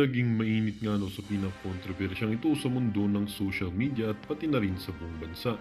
Naging mainit nga sa pinaka-kontrobersyang ito sa mundo ng social media at pati na rin sa buong bansa.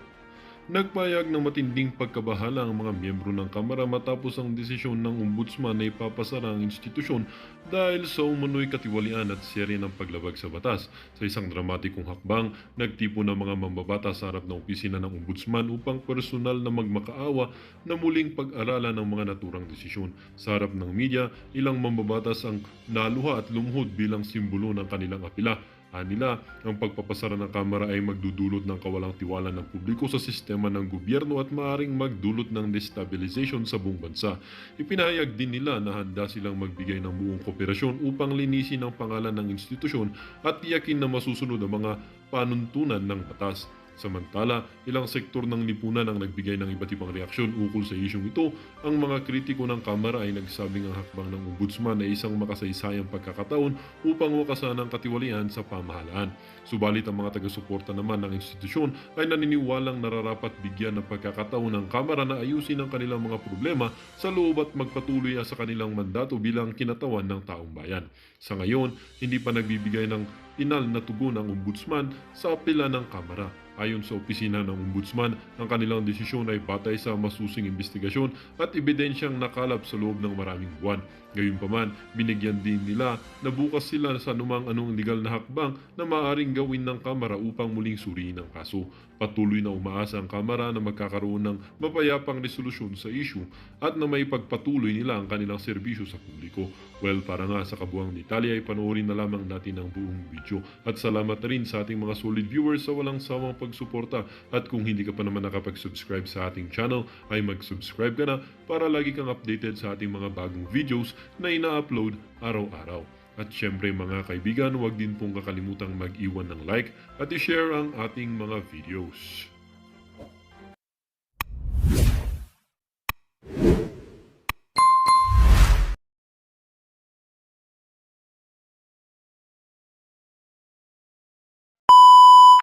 Nagpayag ng matinding pagkabahala ang mga miyembro ng Kamara matapos ang desisyon ng Ombudsman na ipapasara ang institusyon dahil sa umano'y katiwalian at serye ng paglabag sa batas. Sa isang dramatikong hakbang, nagtipo ng mga mambabata sa harap ng opisina ng Ombudsman upang personal na magmakaawa na muling pag-aralan ng mga naturang desisyon. Sa harap ng media, ilang mambabatas ang naluha at lumuhod bilang simbolo ng kanilang apela. Nila, ang pagpapasara ng Kamara ay magdudulot ng kawalang tiwala ng publiko sa sistema ng gobyerno at maaaring magdulot ng destabilization sa buong bansa. Ipinahayag din nila na handa silang magbigay ng buong kooperasyon upang linisin ang pangalan ng institusyon at tiyakin na masusunod ang mga panuntunan ng batas. Samantala, ilang sektor ng lipunan ang nagbigay ng iba't ibang reaksyon ukol sa isyong ito. Ang mga kritiko ng Kamara ay nagsabing ang hakbang ng Ombudsman ay isang makasaysayang pagkakataon upang wakasan ang katiwalian sa pamahalaan. Subalit ang mga taga-suporta naman ng institusyon ay naniniwalang nararapat bigyan ng pagkakataon ng Kamara na ayusin ang kanilang mga problema sa loob at magpatuloy sa kanilang mandato bilang kinatawan ng taong bayan. Sa ngayon, hindi pa nagbibigay ng pinal na tugon ang Ombudsman sa apela ng Kamara. Ayon sa opisina ng Ombudsman, ang kanilang desisyon ay batay sa masusing investigasyon at ebidensyang nakalap sa loob ng maraming buwan. Gayunpaman, binigyan din nila na bukas sila sa anumang legal na hakbang na maaaring gawin ng Kamara upang muling suriin ang kaso. Patuloy na umaasa ang Kamara na magkakaroon ng mapayapang resolusyon sa issue at na may pagpatuloy nila ang kanilang serbisyo sa publiko. Well, para nga sa kabuang detalye ay panoorin na lamang natin ang buong video. At salamat na rin sa ating mga solid viewers sa walang sawang pagsuporta. At kung hindi ka pa naman nakapag-subscribe sa ating channel, ay mag-subscribe ka na para lagi kang updated sa ating mga bagong videos na ina-upload araw-araw. At syempre mga kaibigan, huwag din pong kakalimutang mag-iwan ng like at i-share ang ating mga videos.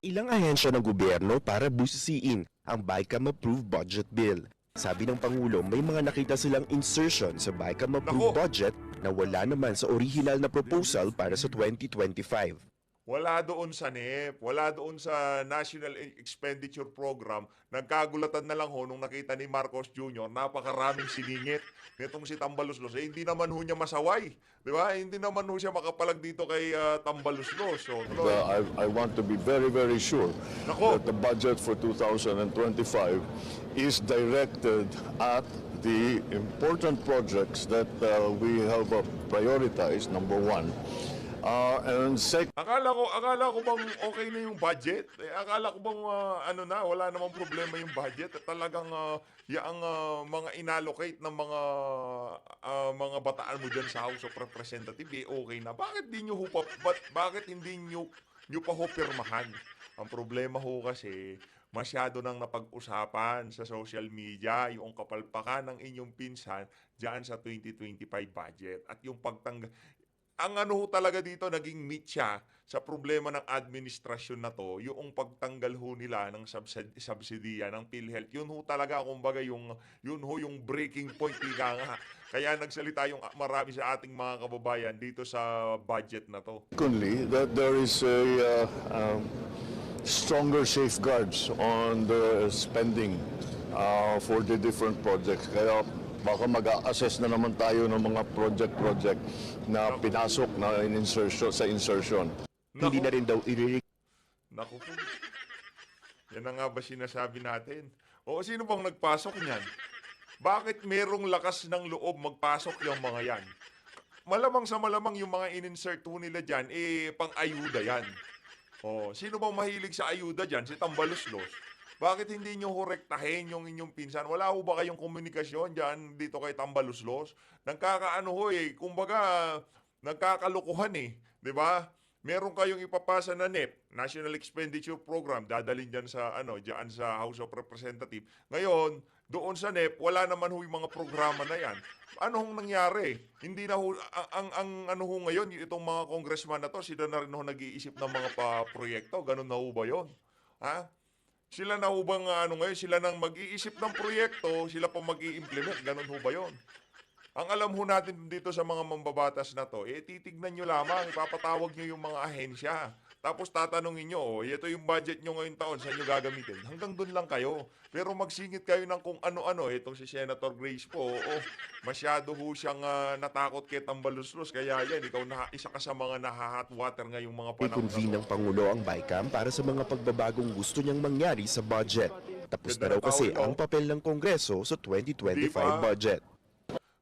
Ilang ahensya ng gobyerno para busisiin ang BICAM-approved budget bill. Sabi ng Pangulo, may mga nakita silang insertion sa BICAM-approved Nako. budget na wala naman sa original na proposal para sa 2025. Wala doon sa NEP, wala doon sa National Expenditure Program. Nagkagulatan na lang ho nung nakita ni Marcos Jr. napakaraming siningit nitong si Tambaluslos. Hindi naman ho niya masaway. Di ba? Hindi naman ho siya makapalag dito kay Tambaluslos. So, I want to be very, very sure Nako. that the budget for 2025 is directed at the important projects that we have prioritized, number one. And second, Akala ko bang okay na yung budget? Akala ko bang wala namang problema yung budget. Talagang yaang mga inallocate ng mga bataan mo diyan sa House of Representatives, okay na. Bakit di nyo bakit hindi nyo pa ho pirmahan? Ang problema ho kasi masyado nang napag-usapan sa social media yung kapalpakan ng inyong pinsan diyan sa 2025 budget at yung ang ho talaga dito naging mitya sa problema ng administrasyon na to, yung pagtanggal ho nila ng subsidiya ng PhilHealth. Yun ho talaga kumbaga yung breaking point ika nga. Kaya nagsalita yung marami sa ating mga kababayan dito sa budget na to. secondly, that there is stronger safeguards on the spending for the different projects. Kaya baka mag-a-assess na naman tayo ng mga project na pinasok na sa insertion. Hindi na rin daw Naku po. Yan na nga ba sinasabi natin? O sino bang nagpasok niyan? Bakit merong lakas ng loob magpasok yung mga yan? Malamang sa malamang yung mga in-insert ho nila dyan, pang-ayuda yan. O, sino bang mahilig sa ayuda dyan? Si Tambaluslos. Bakit hindi nyo horektahin yung inyong pinsan? Wala ho ba kayong komunikasyon dyan dito kay Tambaluslos? Kumbaga, nagkakalukuhan di ba? Meron kayong ipapasa na NEP, National Expenditure Program, dadalhin dyan dyan sa House of Representatives. Ngayon, doon sa NEP, wala naman ho yung mga programa na yan. Ano hong nangyari? Hindi na ho, ngayon, itong mga congressman na to, sila na rin ho nag-iisip ng mga proyekto. Ganun na ho ba yun? Ha? Sila na ho bang ngayon, sila nang mag-iisip ng proyekto, sila pa mag-i-implement, ganun ho ba yun? Ang alam ho natin dito sa mga mambabatas na to, titignan nyo lamang, ipapatawag nyo yung mga ahensya. Tapos tatanungin nyo, ito yung budget nyo ngayong taon, saan nyo gagamitin? Hanggang doon lang kayo. Pero magsingit kayo ng kung ano-ano. Itong si Senator Grace po, masyado ho siyang natakot kay Tambaluslos. Kaya yan, ikaw isa ka sa mga naha-hot water ngayong mga panahon na I-convene ng to. Pangulo ang BICAM para sa mga pagbabagong gusto niyang mangyari sa budget. Tapos na raw kasi ang papel ng Kongreso sa 2025 budget.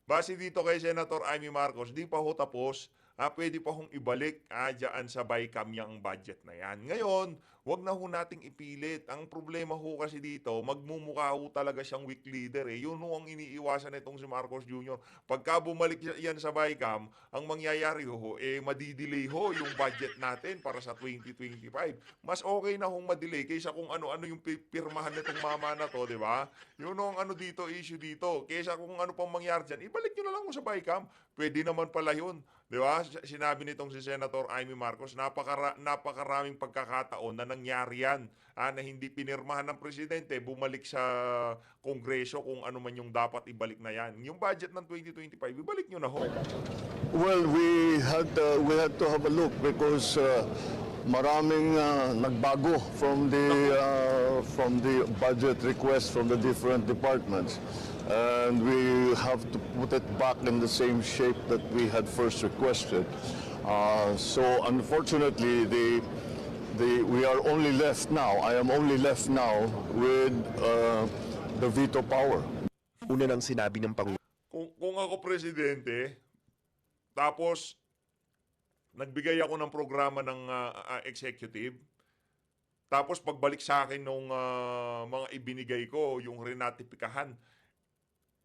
Base dito kay Senator Amy Marcos, di pa ho tapos. Pwede pa hong ibalik dyan sa BICAM yung budget na yan. Ngayon, wag na ho nating ipilit. Ang problema ho kasi dito, magmumukha ho talaga siyang weak leader. Yun ho ang iniiwasan nitong si Marcos Jr. Pagka bumalik yan sa BICAM, ang mangyayari ho, madidelay ho yung budget natin para sa 2025. Mas okay na hong madelay kaysa kung ano-ano yung pirmahan nitong mama na to, di ba? Yun ho ang issue dito. Kaysa kung ano pang mangyari dyan, ibalik nyo na lang ho sa BICAM. Pwede naman pala yun. Di ba? Sinabi nitong si Senator Amy Marcos, napakaraming pagkakataon na nangyari yan, na hindi pinirmahan ng presidente, bumalik sa Kongreso kung ano man yung dapat ibalik na yan. Yung budget ng 2025, ibalik nyo na ho. Well, we had to have a look because maraming nagbago from the budget request from the different departments. And we have to put it back in the same shape that we had first requested. So unfortunately, we are only left now. I am only left now with the veto power. Una nang sinabi ng Pangulo, Kung ako presidente, tapos nagbigay ako ng programa ng executive, tapos pagbalik sa akin nung mga ibinigay ko, yung renatipikahan,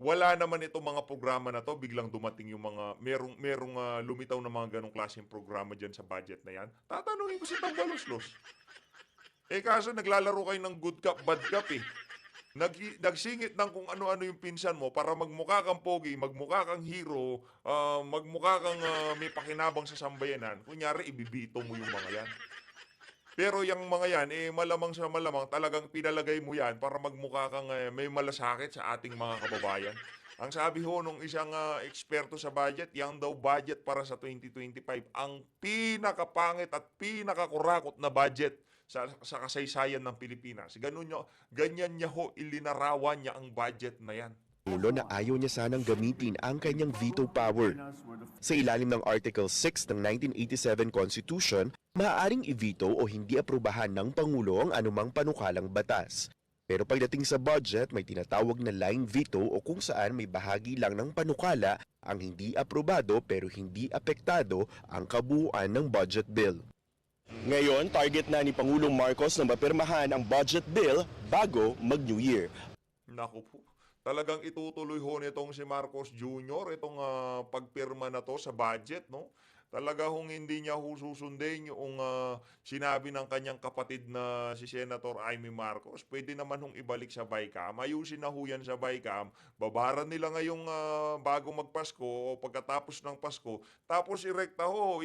wala naman itong mga programa na to, biglang dumating yung mga, merong lumitaw na mga ganong klaseng programa dyan sa budget na yan. Tatanungin ko si Tambaluslos. Kaso naglalaro kayo ng good cop, bad cop Nagsingit ng kung ano-ano yung pinsan mo para magmukha kang pogi, magmukha kang hero, magmukha kang may pakinabang sa sambayanan. Kunyari, ibibito mo yung mga yan. Pero yung mga yan, malamang sa malamang, talagang pinalagay mo yan para magmukha kang may malasakit sa ating mga kababayan. Ang sabi ho nung isang eksperto sa budget, yang daw budget para sa 2025, ang pinakapangit at pinakakurakot na budget sa kasaysayan ng Pilipinas. Ganyan niya ho, ilinarawan niya ang budget na yan. na ayaw niya sanang gamitin ang kanyang veto power. Sa ilalim ng Article 6 ng 1987 Constitution, maaaring i-veto o hindi aprubahan ng Pangulo ang anumang panukalang batas. Pero pagdating sa budget, may tinatawag na line veto o kung saan may bahagi lang ng panukala ang hindi aprobado pero hindi apektado ang kabuuan ng budget bill. Ngayon, target na ni Pangulong Marcos na mapirmahan ang budget bill bago mag-New Year. Naku po, talagang itutuloy ho nitong si Marcos Jr. itong pagpirma na to sa budget, no? Talaga hong hindi niya susundin yung sinabi ng kanyang kapatid na si Senator Amy Marcos. Pwede naman hong ibalik sa BICAM. Ayusin na ho yan sa BICAM. Babaran nila ngayong bago magpasko o pagkatapos ng Pasko. Tapos irekta ho.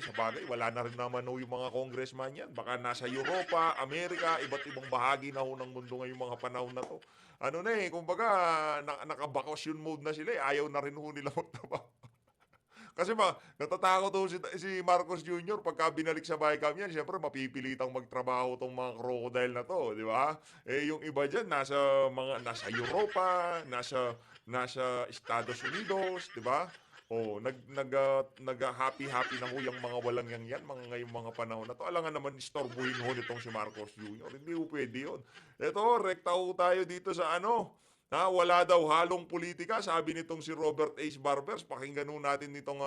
Sa bagay, wala na rin naman ho yung mga congressman yan. Baka nasa Europa, Amerika, iba't ibang bahagi na ho ng mundo ngayong mga panahon na to. Kumbaga, naka-vacation mode na sila. Ayaw na rin ho nila magtrabaho. Kasi natatakot ho si Marcos Jr. pagka binalik sa BICAM yan, siyempre mapipilitang magtrabaho tong mga crocodile na to, di ba? Yung iba dyan, nasa Europa, nasa Estados Unidos, di ba? Nag-happy-happy na ho yung mga walang yan, ngayong mga panahon na to. Alangan naman, istorbuhin ho nitong si Marcos Jr. Hindi ho pwede yun. Ito, rekta ho tayo dito sa wala daw halong politika, sabi nitong si Robert H. Barbers. Pakinggan natin nitong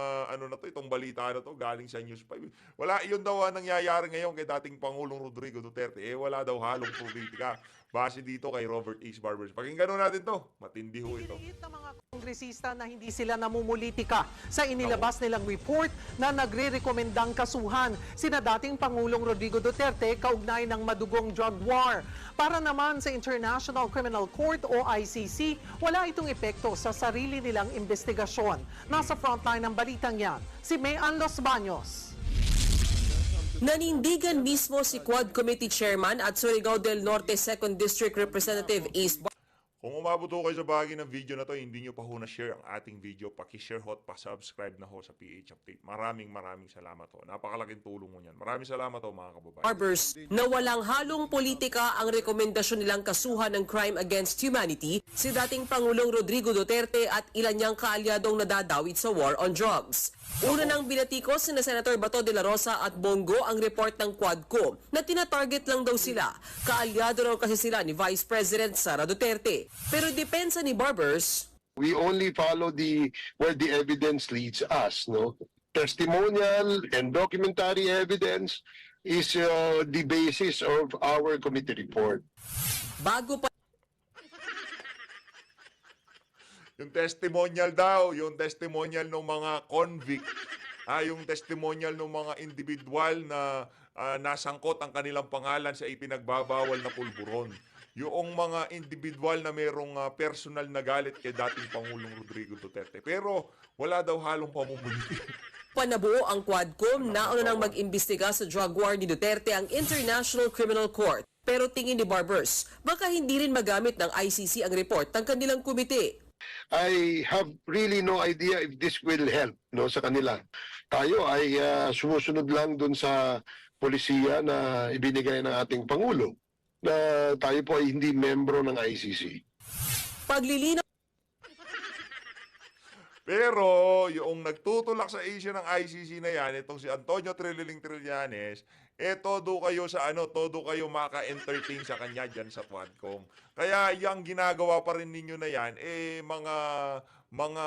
itong balita na to galing sa News 5. Wala, iyon daw nangyayari ngayon kay dating Pangulong Rodrigo Duterte. Wala daw halong politika. Base dito kay Robert H. Barbers. Pakinggan natin to. Matindi ho ito. Piniit ng mga kongresista na hindi sila namumulitika sa inilabas nilang report na nagre-rekomendang kasuhan sina dating Pangulong Rodrigo Duterte kaugnay ng madugong drug war. Para naman sa International Criminal Court o ICC, wala itong epekto sa sarili nilang investigasyon. Nasa frontline ng balitang yan, si Mayan Los Baños. Nanindigan mismo si Quad Committee Chairman at Surigao del Norte 2nd District Representative Ace Kung umabot ho kayo sa bahagi ng video na to, hindi nyo pa ho na-share ang ating video, paki-share ho at pa-subscribe na ho sa PH Update. Maraming salamat ho. Napakalaking tulong mo niyan. Maraming salamat ho mga kababayan. Barbers na walang halong politika ang rekomendasyon nilang kasuhan ng crime against humanity si dating Pangulong Rodrigo Duterte at ilan niyang kaalyadong nadadawit sa war on drugs. Una nang binatikos ni Senator Bato de la Rosa at Bongo ang report ng Quadcom na tinatarget lang daw sila. Kaalyado raw kasi sila ni Vice President Sara Duterte. Pero depensa ni Barbers, we only follow where the evidence leads us, no? Testimonial and documentary evidence is the basis of our committee report. bago pa Yung testimonial daw, yung testimonial ng mga convict, yung testimonial ng mga individual na nasangkot ang kanilang pangalan sa ipinagbabawal na pulburon. Yung mga individual na merong personal na galit kay dating Pangulong Rodrigo Duterte. Pero wala daw halong pamumulitin. panabuo ang Quadcom na nang mag-imbestiga sa drug war ni Duterte ang International Criminal Court. Pero tingin ni Barbers, baka hindi rin magamit ng ICC ang report ng kanilang komite. I have really no idea if this will help, no, sa kanila. Tayo ay sumusunod lang dun sa polisiya na ibinigay ng ating Pangulo na tayo po ay hindi membro ng ICC. Paglilinaw Pero yung nagtutulak sa issue ng ICC na yan, itong si Antonio Trillanes, todo kayo sa todo kayo maka-entertain sa kanya dyan sa Quadcom. Kaya yung ginagawa pa rin ninyo na yan, mga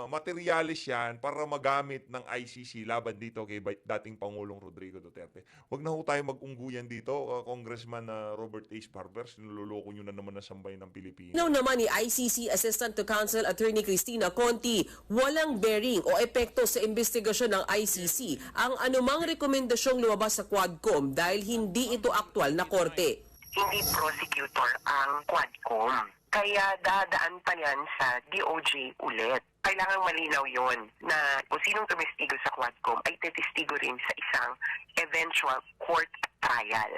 materialis yan para magamit ng ICC laban dito kay dating Pangulong Rodrigo Duterte. Huwag na ho tayo mag-ungguyan dito, Congressman Robert H. Barbers, niloloko nyo na naman na sambayan ng Pilipinas. naman ni ICC Assistant to Counsel Attorney Cristina Conti, walang bearing o epekto sa investigasyon ng ICC ang anumang rekomendasyong lumabas sa Quadcom dahil hindi ito aktwal na korte. Hindi prosecutor ang Quadcom. Kaya dadaan pa yan sa DOJ ulit. Kailangang malinaw yon na kung sinong tumestigo sa Quadcom ay testigo rin sa isang eventual court trial.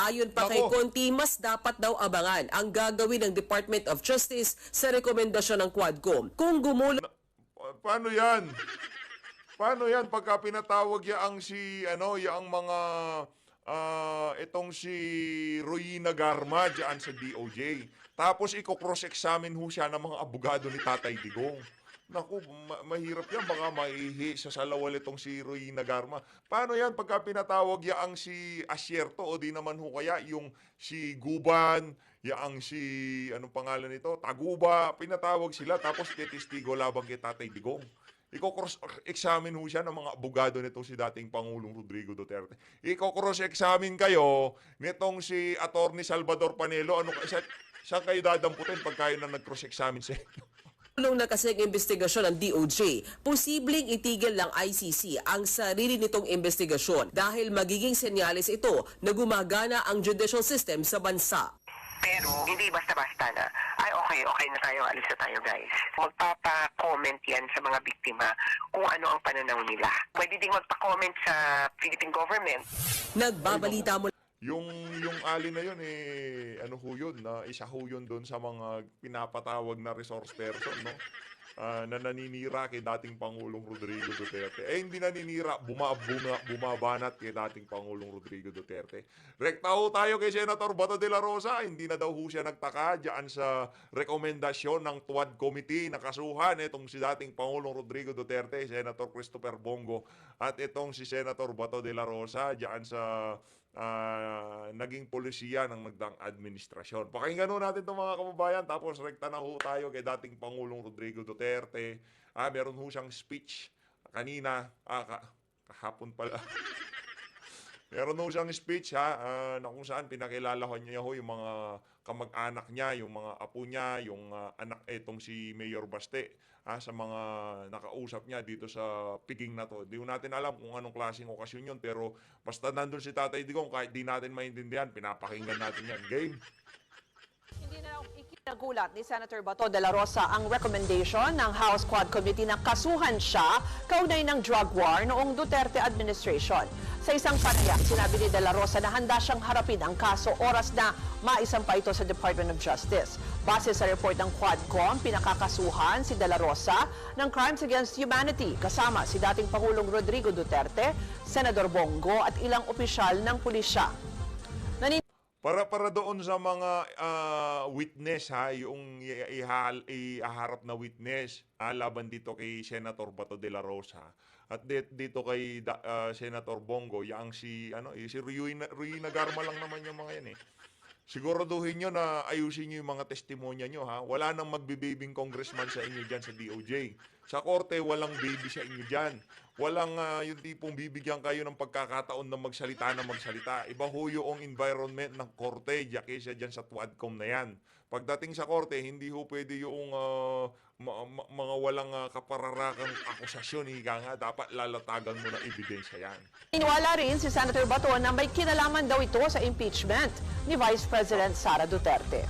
Ayon pa kay Conti, mas dapat daw abangan ang gagawin ng Department of Justice sa rekomendasyon ng Quadcom. Kung gumulo Paano yan? Paano yan pagka pinatawag yaang yaang mga itong si Royina Garma dyan sa DOJ. Tapos cross-examine ho siya ng mga abogado ni Tatay Digong. Naku, mahirap yan. Baka maihi sa salawal itong si Royina Garma. Paano yan pagka pinatawag yaang si Asierto o di naman ho kaya yung si Guban, yaang si, anong pangalan nito? Taguba. Pinatawag sila tapos testigo labang kay Tatay Digong. Iko-cross-examine ho siya ng mga abogado nitong si dating Pangulong Rodrigo Duterte. Iko-cross-examine kayo nitong si Attorney Salvador Panelo. Saan kayo dadamputin pag kayo na nag-cross-examine sa inyo? na kasi ang investigasyon ng DOJ, posibleng itigil ng ICC ang sarili nitong investigasyon dahil magiging senyales ito na gumagana ang judicial system sa bansa. Pero hindi basta-basta na, okay na tayo, alis na tayo guys. Magpapa-comment yan sa mga biktima kung ano ang pananaw nila. Pwede ding magpa-comment sa Philippine government. Nagbabalita mo Yung ali na yun, isa ho yun doon sa mga pinapatawag na resource person, no? Na naninira kay dating Pangulong Rodrigo Duterte. Hindi naninira, bumabanat kay dating Pangulong Rodrigo Duterte. Rekta ho tayo kay Senator Bato de la Rosa. Hindi na daw ho siya nagtaka dyan sa rekomendasyon ng TUAD Committee na kasuhan itong si dating Pangulong Rodrigo Duterte, Senator Christopher Bongo, at itong si Senator Bato de la Rosa dyan sa naging polisiya ng nagdaang administrasyon. Pakinggan ho natin itong mga kababayan, tapos rekta na ho tayo kay dating Pangulong Rodrigo Duterte. Meron ho siyang speech kanina, kahapon pala. Meron ho siyang speech na kung saan pinakilala niya ho yung mga kamag-anak niya, yung mga apo niya, yung anak etong si Mayor Baste, sa mga nakausap niya dito sa piging na to. Di natin alam kung anong klaseng okasyon yun, pero basta nandun si Tatay Digong, kahit di natin maintindihan, pinapakinggan natin yan. Game! Nagulat ni Senator Bato de la Rosa ang recommendation ng House Quad Committee na kasuhan siya kaugnay ng drug war noong Duterte administration. Sa isang panayam, sinabi ni de la Rosa na handa siyang harapin ang kaso oras na maisampa ito sa Department of Justice. Base sa report ng Quadcom, pinakakasuhan si de la Rosa ng Crimes Against Humanity kasama si dating Pangulong Rodrigo Duterte, Senador Bongo at ilang opisyal ng pulisya. Para doon sa mga witness ha, yung ihaharap na witness laban dito kay Senator Bato de la Rosa at dito kay Senator Bongo, yang si Ruy Nagarma lang naman yung mga yan eh. Siguraduhin nyo na ayusin nyo yung mga testimonya nyo ha. Wala nang magbibibing congressman sa inyo dyan sa DOJ. Sa korte, walang baby sa inyo dyan. Walang yung tipong bibigyan kayo ng pagkakataon na magsalita. Iba ho yung environment ng korte, kaysa dyan sa Quadcom na yan. Pagdating sa korte, hindi ho pwede yung mga walang kapararakang akusasyon. Higa nga, dapat lalatagan mo ng ebidensya yan. Iniwala rin si Senator Bato na may kinalaman daw ito sa impeachment ni Vice President Sara Duterte.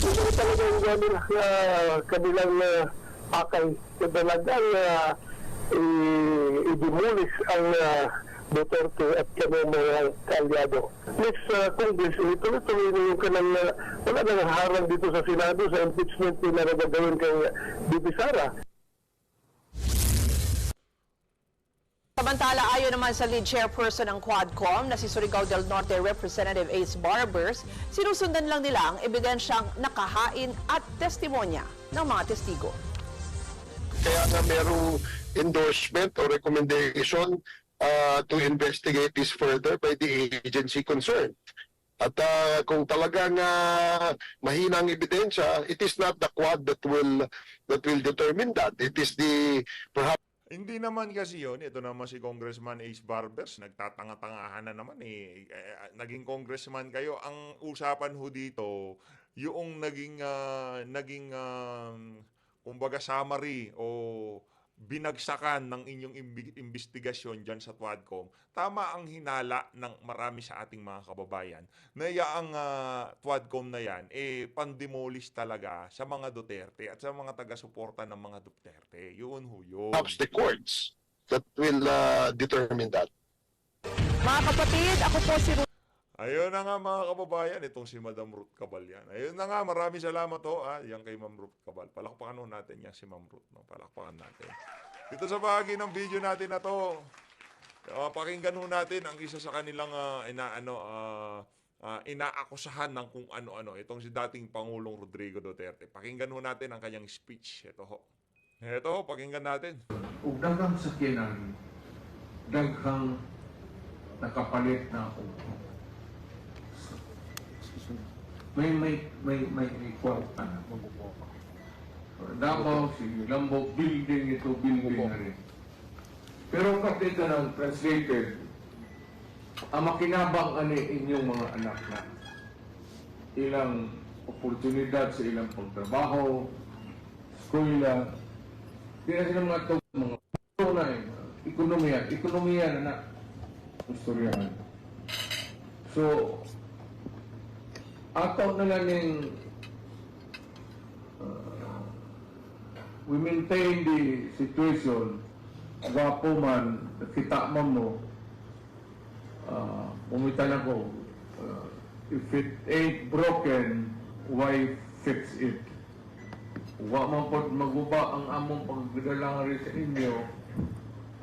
Ito talagang gano'n kanilang pakay na talagang i-demolish ang Duterte at kanyang mga kaalyado. Next Congress, ituloy-tuloy na yung kanang wala nang harang dito sa Senado sa impeachment na nagagawin kay BP Sara. Samantala, ayon naman sa lead chairperson ng Quadcom na si Surigao del Norte Representative Ace Barbers, sinusundan lang nila ang ebidensyang nakahain at testimonya ng mga testigo. Kaya nga merong endorsement o recommendation to investigate this further by the agency concerned. At kung talagang mahina ang ebidensya, it is not the Quad that will determine that. It is the perhaps. Hindi naman kasi yun. Ito naman si Congressman Ace Barbers, nagtatanga-tangahan na naman eh. Naging congressman kayo. Ang usapan ho dito, yung naging kumbaga summary o binagsakan ng inyong investigasyon dyan sa Quadcom, tama ang hinala ng marami sa ating mga kababayan na ang Quadcom na yan, pandemolish talaga sa mga Duterte at sa mga taga-suporta ng mga Duterte. Yun ho yun. Perhaps the courts that will determine that. Mga kapatid, ako po si Ayun na nga mga kababayan, itong si Madam Ruth Cabal yan. Ayun na nga, maraming salamat ho. Yan kay Ma'am Ruth Cabal. Palakpakan ho natin yan si Ma'am Ruth. No? Palakpakan natin. Dito sa bahagi ng video natin na to, pakinggan ho natin ang isa sa kanilang inaakusahan ng kung ano-ano. Itong si dating Pangulong Rodrigo Duterte. Pakinggan ho natin ang kanyang speech. Ito ho, pakinggan natin. Ug daghang sakyanan, daghang nakapalit na ako. May kwarta na. Davao, si Lambok, building ito, building na rin. Pero kapit ka ng translated, ang makinabang ani inyong mga anak na ilang oportunidad sa ilang pagtrabaho, eskwela, kaya sila mga ito, mga tunay, ekonomiya na istoryahan. So, ataw na lang yung we maintain the situation. Gwapo man, nakita mo, umitan ako, if it ain't broken, why fix it? Wa man po maguba ang among pagdala rin sa inyo,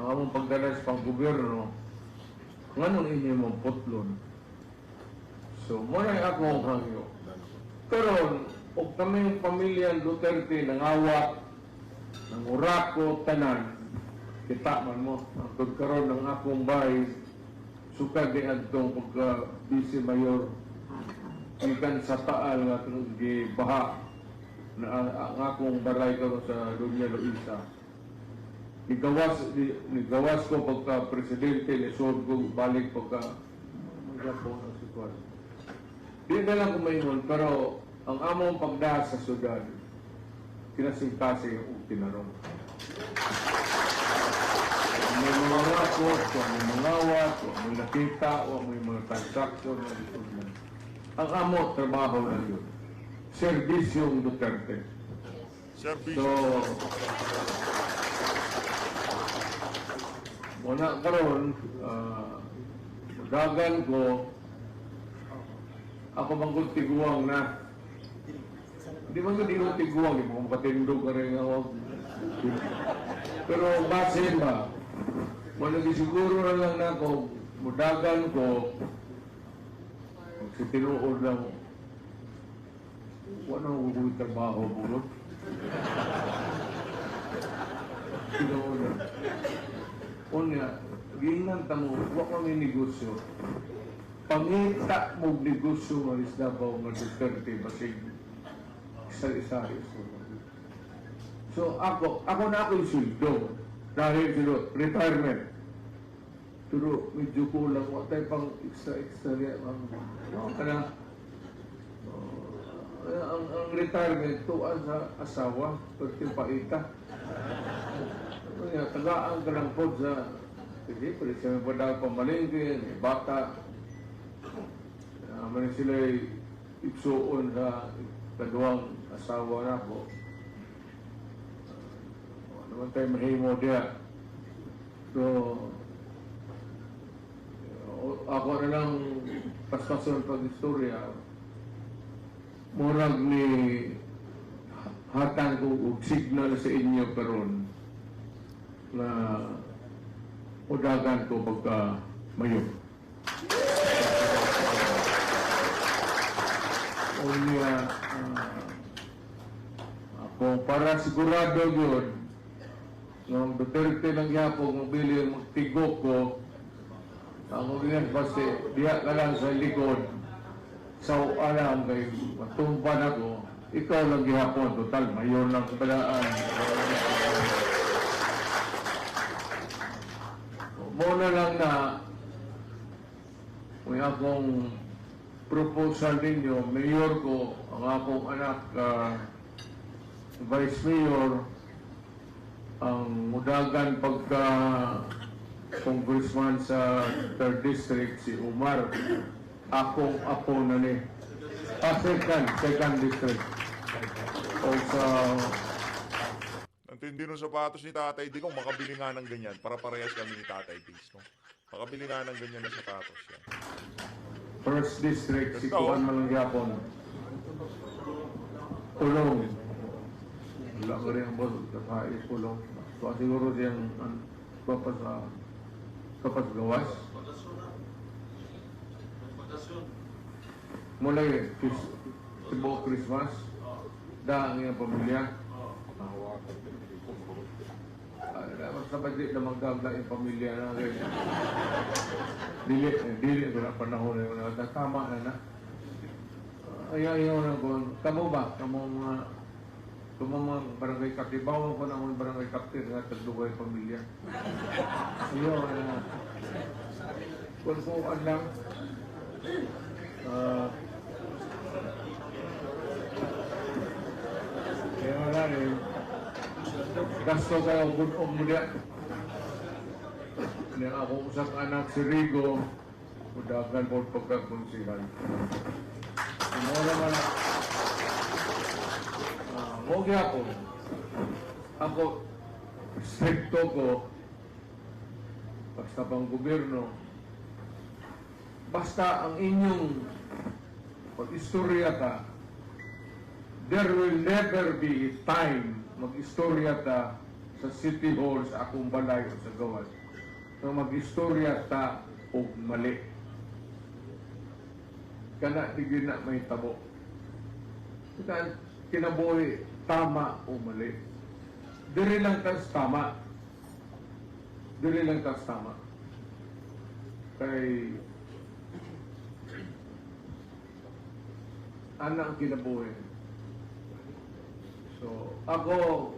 ang among pagdala sa pang-gobyerno, nganong inyo mong putlon. So, muna akong hangyo. Karon, og kaming pamilya Duterte nangawat, nangurako, tanan, kita man mo, ang pagkaroon ng akong bahay, sukad di adtong pagka-vice mayor, ikan sa taal nga itong gibaha, na ang akong balay karon sa Doña Luisa. Nigawas ko pagka-presidente, nisod ko balik pagka-magapong ang sitwasyon. Di na lang kumaingon, pero ang among pagdaas sa syudad, kinasing-kasi yung tinarong. May mga rakot, may mga awat, may nakita, may mga transaksyon, ang amo, trabaho na yun. Servisyong Duterte. Service. So, muna karon, dagan ko, ako manggod tiguang na. Hindi man ko tiguang, yung mga patindog ka rin ako. Pero base ba, wala siguro na lang na ako, mudagan ko, si tinuod lang, wala nang huwag trabaho bulot. Tinuod lang. Unya, ginan tamo, wala kami negosyo. Pangita mo negosyo ng Isdabaw nga Duterte, basig isa-isa. So ako na ako yung sweldo. Dahil silo, retirement. Pero medyo kulang, wala tayo pang extra niya. Ang retirement, tuan sa asawa, pwede paita. Tagaan ka lang po sa, hindi, pwede siya may padang pamalingkin, may bata. Naman sila'y ipsuon sa kaduang asawa na po. Naman tayo mahimo diya. So, ako na lang paspason pag-istorya, murag ni hatang ko og signal sa inyo karon na udagan ko pagka mayo. Unya, ako para sigurado yun, ng Duterte lang yapong mabili magtigok ko, ang ulingan basta diya ka lang sa likod, sa alam kay matumban ako, ikaw lang gihapon, total, mayor lang kabalaan. Muna lang na may akong proposal ninyo, mayor ko, ang akong anak, vice mayor, ang mudagan pagka congressman sa 3rd District, si Umar, akong apo na ni. Second District. O sa... Ang tindi ng sapatos ni Tatay Digong, makabili nga ng ganyan para parehas kami ni Tatay Diggs. No? Makabili nga ng ganyan na sapatos yan. 1st District, si Kuan Malangyapon. Pulong. Wala ko rin ang boss, kakais pulong. So siguro siyang kapas gawas. Mula yun, Cebu Christmas, daang iyang pamilya. Dapat di na magdagdag yung pamilya na rin. Dili ko na panahon na yun. Tama na na. Ayaw na ko. Kamu ba? Kamu mga barangay captain. Bawang ko na akong barangay captain na tagdugay pamilya. Ayaw na. Kung po lang, kaya wala rin. Gasto kayo bunong muna. Kaya ako usap anak si Rigo, udagan po pagkakonsihan. Ano naman na, huwag ako. Ako, stricto ko, basta pang gobyerno, basta ang inyong pag-istorya ka, there will never be time mag-istorya ta sa City Hall, sa akong balay o sa gawas. So mag-istorya ta o mali. Kana di na may tabo. Kita kinabuhi tama o mali. Diri lang tas tama. Diri lang tas tama. Kay anak kinabuhi. So, ako,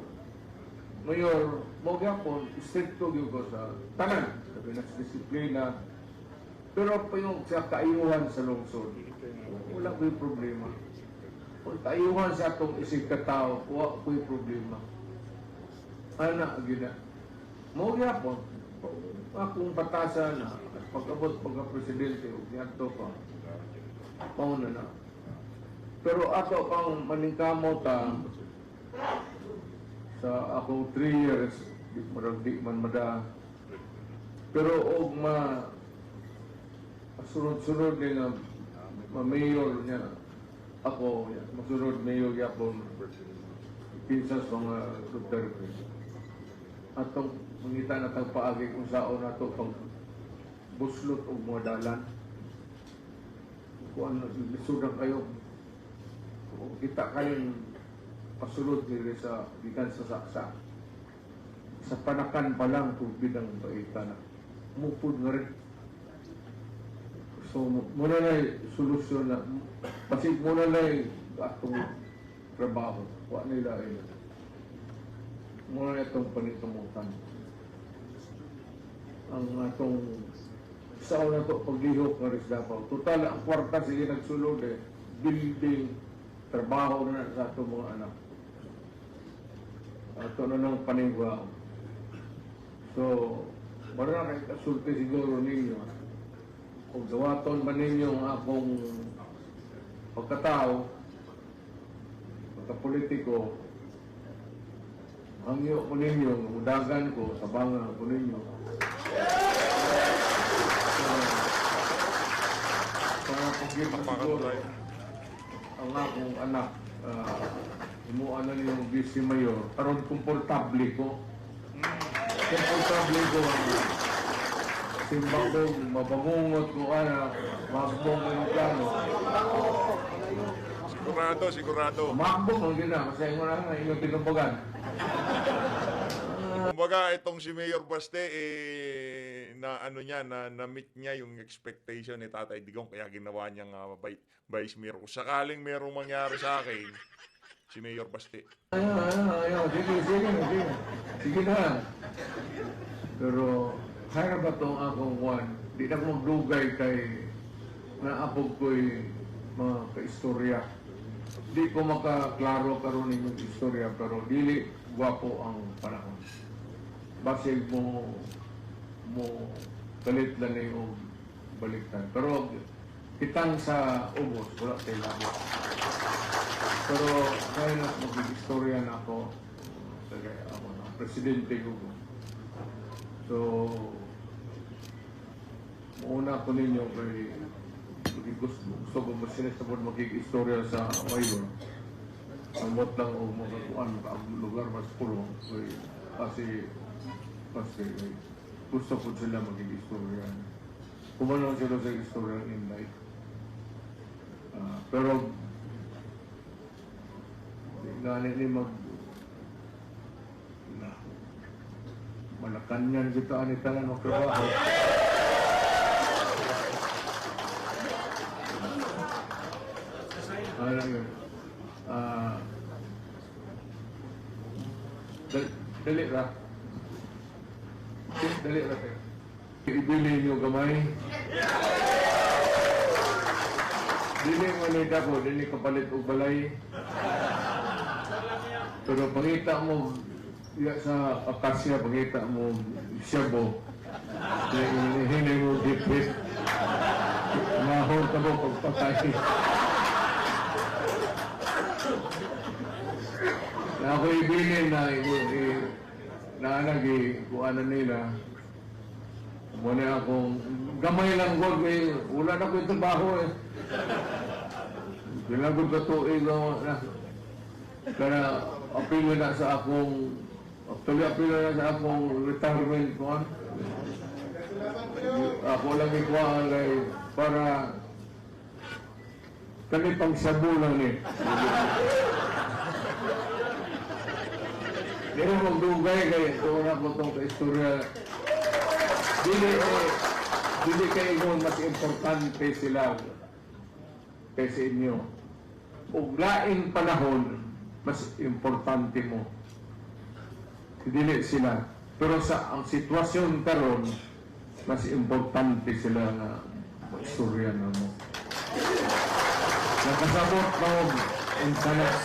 mayor, mo gyapon, stricto gyud ko sa tanan, sa pinagdisiplina. Pero pa yung sa kaayuhan sa lungsod, wala ko'y problema. Kung kaayuhan sa atong isig katao, wala ko'y problema. Ana, gina. Mo gyapon, akong batasan na, at pag-abot pagka-presidente, o ganito pa, mauna na. Pero ato pang maningkamot sa akong 3 years, di man mada. Pero og masunod-sunod din nga ma-mayor niya ako, masunod mayor yapon pinsas mga Duterte. Atong mangita na tagpaagi kung saan nato pag buslot og mga dalan. Kung ano, lisudan kayo. Kung kita kayong pasulod nila sa gikan sa saksa. Sa panakan pa lang tubig ang baita na. Mupod nga rin. So, muna na solusyon na. Kasi muna na atong trabaho. Wa nila ay muna na itong panitumutan. Ang atong sa una to paglihok nga rin dapat. Total, ang kwarta sige nagsulod building, trabaho na sa atong mga anak. Ito na ng panigwa. So, marami kasulti siguro ninyo. Kung gawaton ba ninyo ang akong pagkatao, pagkapolitiko, hangyo ko ninyo, udagan ko, tabangan ko ninyo. Para pag-ibig siguro, ang akong anak, imuan na niyong vice mayor, karon komportable ko. Komportable ko ang simba ko, mabangungot ko, magbong ko yung plano. Sigurado. Magbong ang gina, masaya mo na inyong tinumbagan. Kumbaga, itong si Mayor Baste, na ano niya, na-meet niya yung expectation ni Tatay Digong, kaya ginawa niyang Vice Mayor. Kung sakaling merong mangyari sa akin, si Mayor Baste. Sige na. Pero, kaya ba itong akong one? Di na magdugay kay naapog ko'y mga kaistorya. Di ko makaklaro karon yung istorya, pero dili gwapo ang panahon. Basig mo kalit lang yung baliktad. Pero kitang sa ubos, wala tayo lahat. Pero kaya na mag-istorya na ako, presidente ko. So, muna ko ninyo kay gusto ko masinasabot mag-istorya sa mayor. Amot lang o magakuan ang lugar mas pulong. Kasi gusto ko sila mag-istorya. Kumalang sila sa istorya in life. Pero ganit ni malakanyan kita ani tanan ng trabaho. Dali ra. Dali ra. Ibili niyo gamay. Dili mo ni dako, dili kapalit og balay. Pero pangita mo sa akasya, pangita mo siyabo. Hinay mo dipit. Mahor ka mo pagpatay. Na ako ibilin na kuanan nila. Muna akong gamay lang god may wala na ko yung trabaho Pinagod ka tuig na kaya apilo na sa akong apilo na sa akong retirement ko. Ako lang ikuha para kami pang sabu lang Pero magdugay kayo, ito na po itong istorya. Dili kayo mas importante sila kaysa inyo. Ug laing panahon, mas importante mo. Dili sila. Pero sa ang sitwasyon karon, mas importante sila na istorya na mo. Nakasabot mo ang sanas.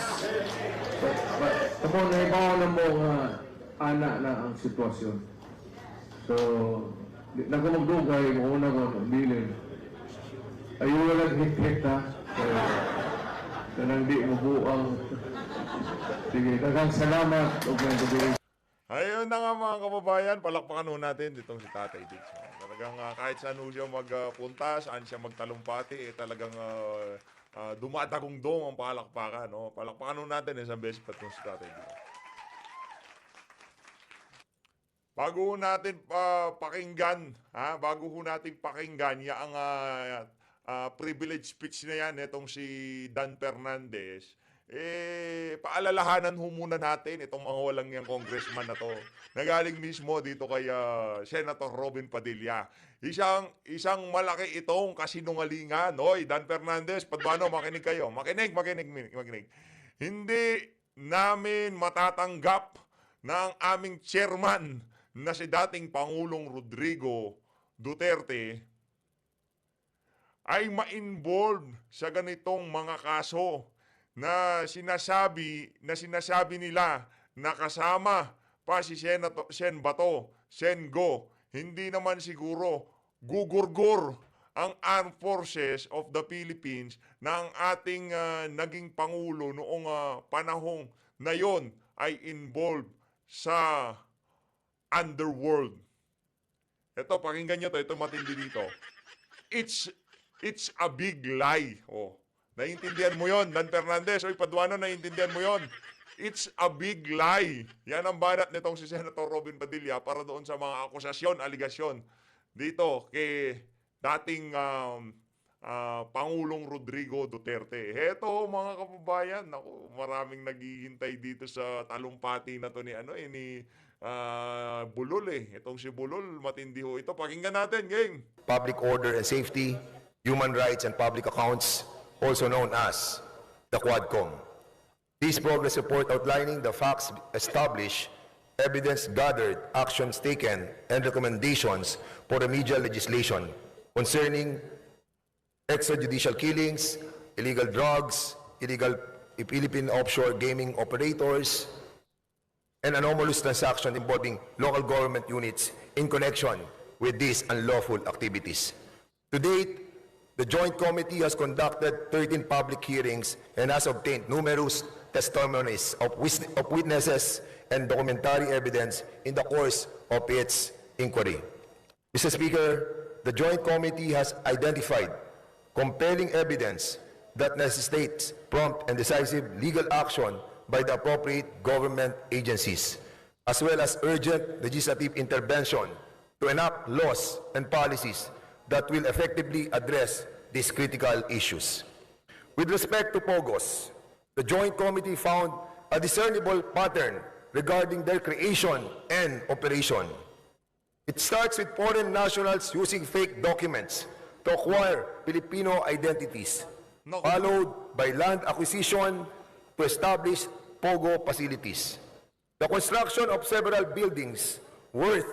Tapos naibaw na mo nga anak na ang sitwasyon. So, nagumagdugay mo una ko bilin. Ayaw walang hit-hit ha. na hindi mabuang. Sige, daghang salamat. Okay, Ayun na nga mga kababayan, palakpakan ho natin ditong si Tatay Diggs. Talagang kahit saan ho siya magpunta, saan siya magtalumpati, talagang dumadagong-dong ang palakpakan. No? Palakpakan ho natin isang beses pa itong si Tatay Diggs. Bago ho natin pakinggan, ang privilege speech na yan, itong si Dan Fernandez, paalalahanan ho muna natin itong mga walang yang congressman na to. Nagaling mismo dito kay Senator Robin Padilla. Isang malaki itong kasinungalingan. Hoy, Dan Fernandez, paano makinig kayo? Makinig. Hindi namin matatanggap na ang aming chairman na si dating Pangulong Rodrigo Duterte ay ma-involve sa ganitong mga kaso na sinasabi nila na kasama pa si Sen Bato, Sen Go. Hindi naman siguro gugurgur ang Armed Forces of the Philippines na ang ating naging Pangulo noong panahong na yon ay involved sa underworld. Ito, pakinggan nyo to. Ito matindi dito. It's a big lie. Oh. Naiintindihan mo yon, Dan Fernandez. Oy, Paduano, naiintindihan mo yon. It's a big lie. Yan ang banat nitong si Senator Robin Padilla para doon sa mga akusasyon, aligasyon dito kay dating Pangulong Rodrigo Duterte. Heto mga kababayan, naku, maraming naghihintay dito sa talumpati na to ni Bulol eh. Itong si Bulol, matindi ho ito. Pakinggan natin, gang. Public order and safety, human rights and public accounts, also known as the Quadcom. This progress report outlining the facts established, evidence gathered, actions taken, and recommendations for remedial legislation concerning extrajudicial killings, illegal drugs, illegal Philippine offshore gaming operators, and anomalous transactions involving local government units in connection with these unlawful activities. To date, the Joint Committee has conducted 13 public hearings and has obtained numerous testimonies of witnesses and documentary evidence in the course of its inquiry. Mr. Speaker, the Joint Committee has identified compelling evidence that necessitates prompt and decisive legal action by the appropriate government agencies, as well as urgent legislative intervention to enact laws and policies that will effectively address these critical issues. With respect to POGOs, the Joint Committee found a discernible pattern regarding their creation and operation. It starts with foreign nationals using fake documents to acquire Filipino identities, followed by land acquisition to establish POGO facilities. The construction of several buildings worth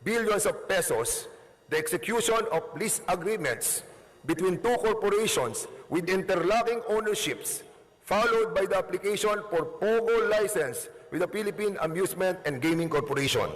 billions of pesos, the execution of lease agreements between two corporations with interlocking ownerships, followed by the application for POGO license with the Philippine Amusement and Gaming Corporation.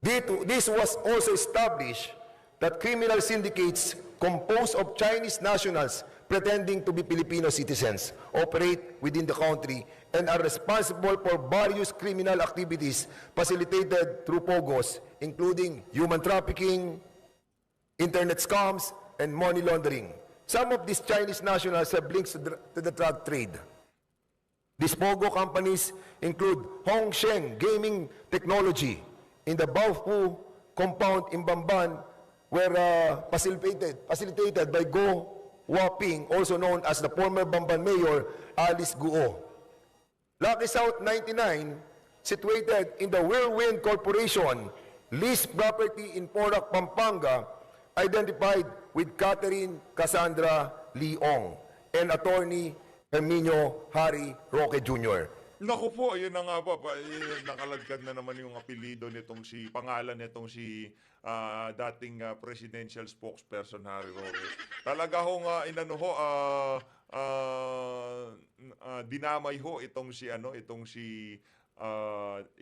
This was also established that criminal syndicates composed of Chinese nationals pretending to be Filipino citizens operate within the country and are responsible for various criminal activities facilitated through POGOs, including human trafficking, internet scams, and money laundering. Some of these Chinese nationals have links to the drug trade. These POGO companies include Hongsheng Gaming Technology in the Baofu compound in Bamban, were facilitated by Go Waping, also known as the former Bamban Mayor, Alice Guo. Lucky South 99, situated in the Whirlwind Corporation, leased property in Porac, Pampanga, identified with Catherine Cassandra Leong and attorney Herminio Harry Roque Jr. Naku po, yun na nga po. Nakaladkad na naman yung apelido nitong pangalan nitong si dating presidential spokesperson Harry Roque. Talaga hong dinamay ho itong si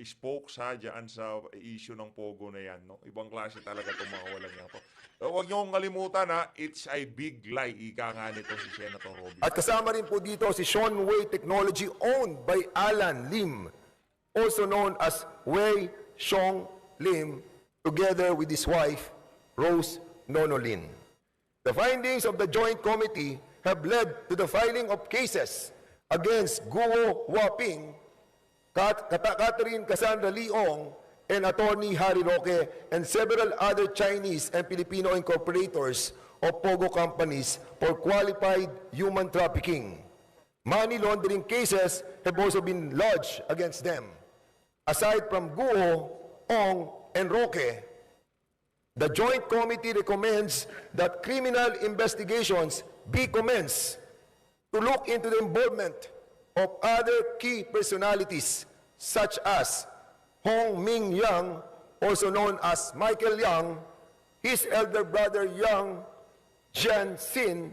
spokes dyan sa issue ng Pogo na yan. No? Ibang klase talaga itong mga walang yan po. Huwag niyo kong kalimutan it's a big lie. Ika nga nito si Senator Robby. At kasama rin po dito si Sean Wei Technology owned by Alan Lim, also known as Wei Xiong Lim, together with his wife, Rose Nono Lin. The findings of the Joint Committee have led to the filing of cases against Guo Huaping, Catherine Cassandra Leong, and Attorney Harry Roque, and several other Chinese and Filipino incorporators of Pogo companies for qualified human trafficking. Money laundering cases have also been lodged against them. Aside from Guo, Ong, and Roque, the Joint Committee recommends that criminal investigations be commenced to look into the involvement of other key personalities such as Hong Ming Yang, also known as Michael Yang, his elder brother Yang Jianxin,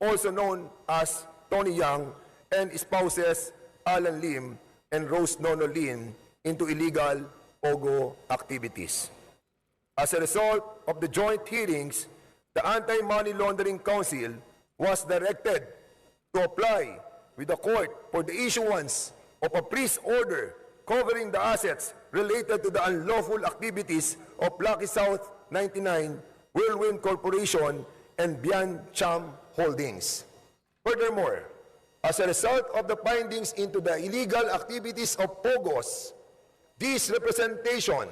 also known as Tony Yang, and spouses Alan Lim and Rose Nono Lin into illegal Pogo activities. As a result of the joint hearings, the Anti-Money Laundering Council was directed to apply with the court for the issuance of a freeze order covering the assets related to the unlawful activities of Lucky South 99, Whirlwind Corporation, and Bian Cham Holdings. Furthermore, as a result of the findings into the illegal activities of Pogos, this representation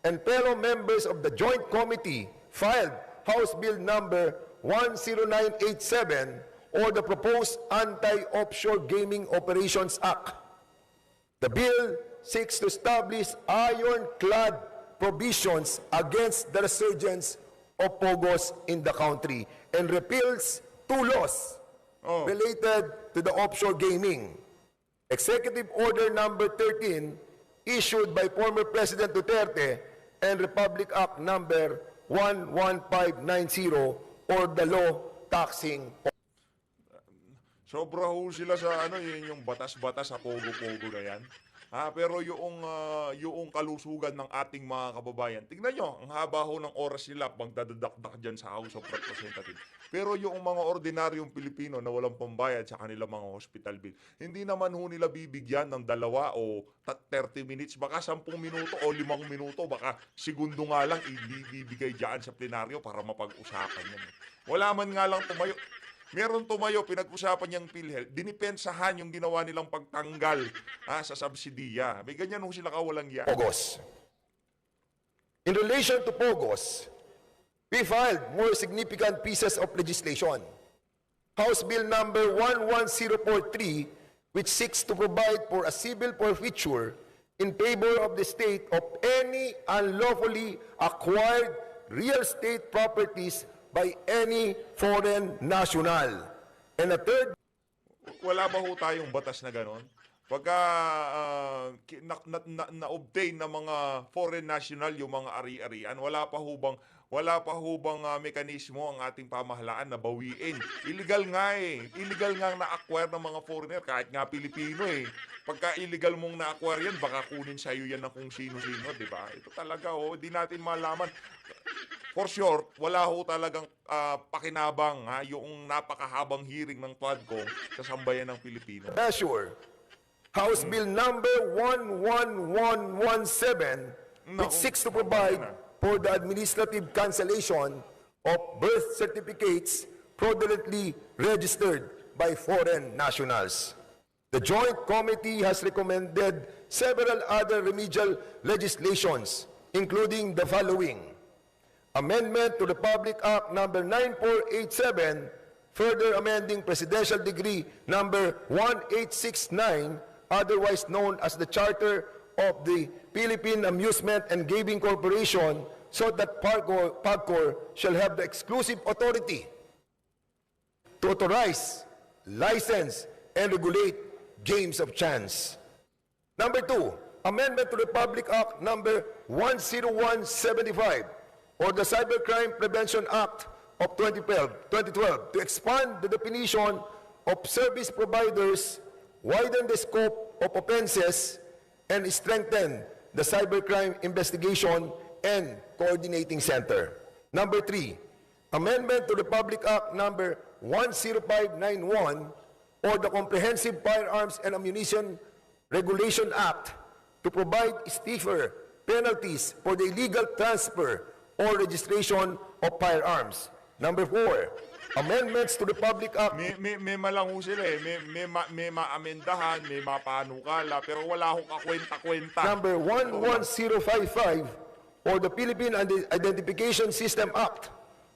and fellow members of the Joint Committee filed House Bill number 10987, or the proposed Anti-Offshore Gaming Operations Act. The bill seeks to establish ironclad provisions against the resurgence of Pogos in the country and repeals 2 laws related to the offshore gaming. Executive Order number 13, issued by former President Duterte, and Republic Act number 11590, or the law taxing. Sobra ho sila sa yun yung batas-batas sa Pogo-Pogo na yan. Pero yung kalusugan ng ating mga kababayan, tingnan nyo, ang haba ho ng oras nila magdadadakdak dyan sa House of Representatives. Pero yung mga ordinaryong Pilipino na walang pambayad sa kanilang mga hospital bill, hindi naman ho nila bibigyan ng 2 o 30 minutes, baka 10 minuto o 5 minuto, baka segundo nga lang ibibigay dyan sa plenaryo para mapag-usapan yan. Wala man nga lang tumayo. Meron tumayo, pinag-usapan niyang PhilHealth, dinipensahan yung ginawa nilang pagtanggal sa subsidiya. May ganyan ho sila kawalang yan. Pogos. In relation to Pogos, we filed more significant pieces of legislation. House Bill number 11043, which seeks to provide for a civil forfeiture in favor of the state of any unlawfully acquired real estate properties by any foreign national. And a third... Wala ba ho tayong batas na ganon? Pagka na-obtain ng mga foreign national yung mga ari-arian, wala pa ho bang mekanismo ang ating pamahalaan na bawiin? Illegal nga Illegal nga na-acquire ng mga foreigner, kahit nga Pilipino Pagka illegal mong na-acquire yan, baka kunin sa'yo yan ng kung sino-sino, di ba? Ito talaga di natin malaman. For sure, wala ho talagang pakinabang yung napakahabang hearing ng Quadcom sa sambayan ng Pilipino. Measure, House Bill number 11117, which seeks to provide for the administrative cancellation of birth certificates fraudulently registered by foreign nationals. The Joint Committee has recommended several other remedial legislations, including the following: Amendment to Republic Act number 9487, further amending Presidential Decree number 1869, otherwise known as the Charter of the Philippine Amusement and Gaming Corporation, so that PAGCOR shall have the exclusive authority to authorize, license, and regulate games of chance. Number 2, Amendment to Republic Act number 10175, or the Cybercrime Prevention Act of 2012 to expand the definition of service providers, widen the scope of offenses, and strengthen the Cybercrime Investigation and Coordinating Center. Number 3, amendment to the Public Act number 10591 or the Comprehensive Firearms and Ammunition Regulation Act to provide stiffer penalties for the illegal transfer or registration of firearms. Number 4, amendments to the Public Act. May malang ho sila eh. May maamendahan, may mapanukala, pero wala akong kakwenta-kwenta. Number 11055 or the Philippine Identification System Act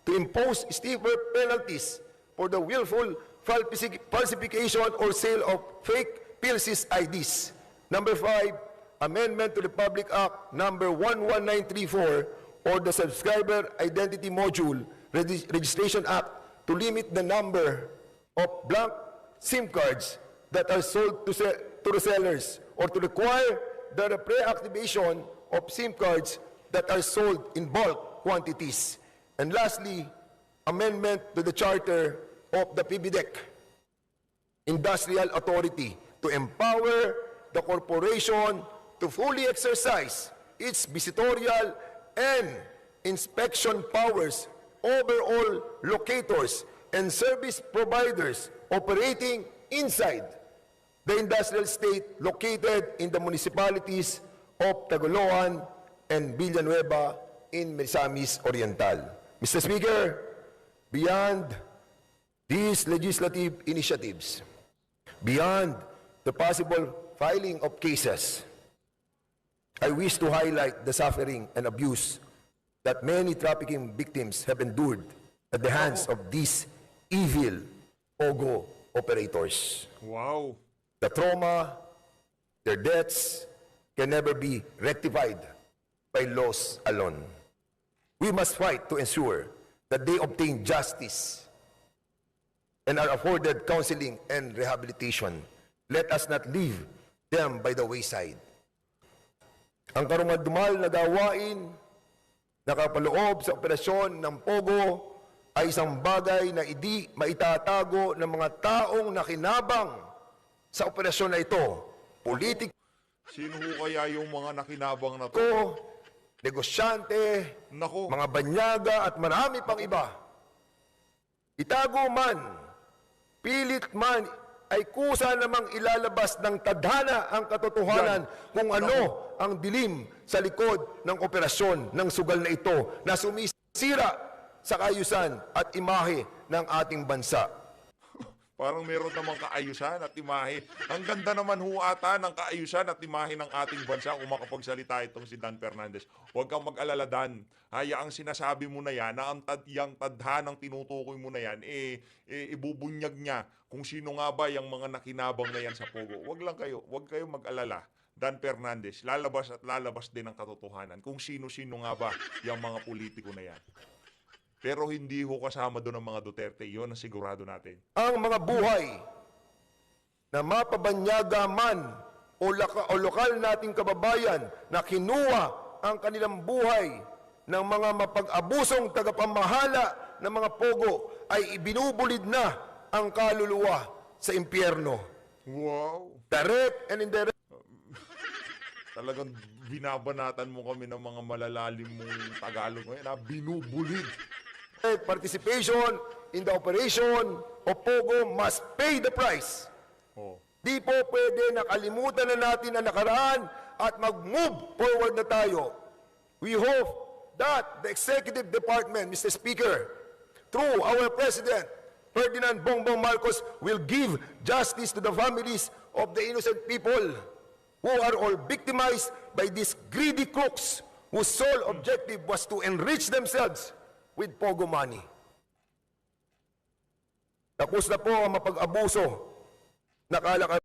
to impose stiffer penalties for the willful falsification or sale of fake PLC's IDs. Number 5, amendment to the Public Act number 11934 or the Subscriber Identity Module Registration Act to limit the number of blank SIM cards that are sold to the sellers, or to require the pre-activation of SIM cards that are sold in bulk quantities. And lastly, amendment to the Charter of the PBDEC Industrial Authority to empower the corporation to fully exercise its visitorial and inspection powers over all locators and service providers operating inside the industrial state located in the municipalities of Tagoloan and Villanueva in Misamis Oriental. Mr. Speaker, beyond these legislative initiatives, beyond the possible filing of cases, I wish to highlight the suffering and abuse that many trafficking victims have endured at the hands of these evil POGO operators. Wow. The trauma, their deaths can never be rectified by laws alone. We must fight to ensure that they obtain justice and are afforded counseling and rehabilitation. Let us not leave them by the wayside. Ang karumal-dumal na gawain na kapaloob sa operasyon ng POGO ay isang bagay na hindi maitatago ng mga taong nakinabang sa operasyon na ito. Politiko, Sino ho kaya yung mga nakinabang na to? negosyante, Nako. mga banyaga at marami pang iba. Itago man, pilit man, ay kusa namang ilalabas ng tadhana ang katotohanan kung ano ang dilim sa likod ng operasyon ng sugal na ito na sumisira sa kaayusan at imahe ng ating bansa. Parang meron namang kaayusan at imahe. Ang ganda naman ho ata ng kaayusan at imahe ng ating bansa kung makapagsalita itong si Dan Fernandez. Huwag kang mag-alala, Dan. Hayaang sinasabi mo na yan, na ang tadhanang tinutukoy mo na yan, ibubunyag niya kung sino nga ba yung mga nakinabang na yan sa POGO. Huwag kayo mag-alala. Dan Fernandez, lalabas at lalabas din ang katotohanan kung sino-sino nga ba yung mga politiko na yan. Pero hindi ho kasama doon ang mga Duterte. Yun ang sigurado natin. Ang mga buhay na mapabanyaga man o lokal nating kababayan na kinuha ang kanilang buhay ng mga mapag-abusong tagapamahala ng mga POGO ay ibinubulid na ang kaluluwa sa impyerno. Wow! Direct and indirect. Talagang binabanatan mo kami ng mga malalalim mong Tagalog ngayon. Binubulid. Participation in the operation of POGO must pay the price. Oh. Di po pwede nakalimutan na natin ang nakaraan at mag-move forward na tayo. We hope that the Executive Department, Mr. Speaker, through our President, Ferdinand Bongbong Marcos, will give justice to the families of the innocent people who are all victimized by these greedy crooks whose sole objective was to enrich themselves with POGO money. Tapos na po ang mapag-abuso na kalakaran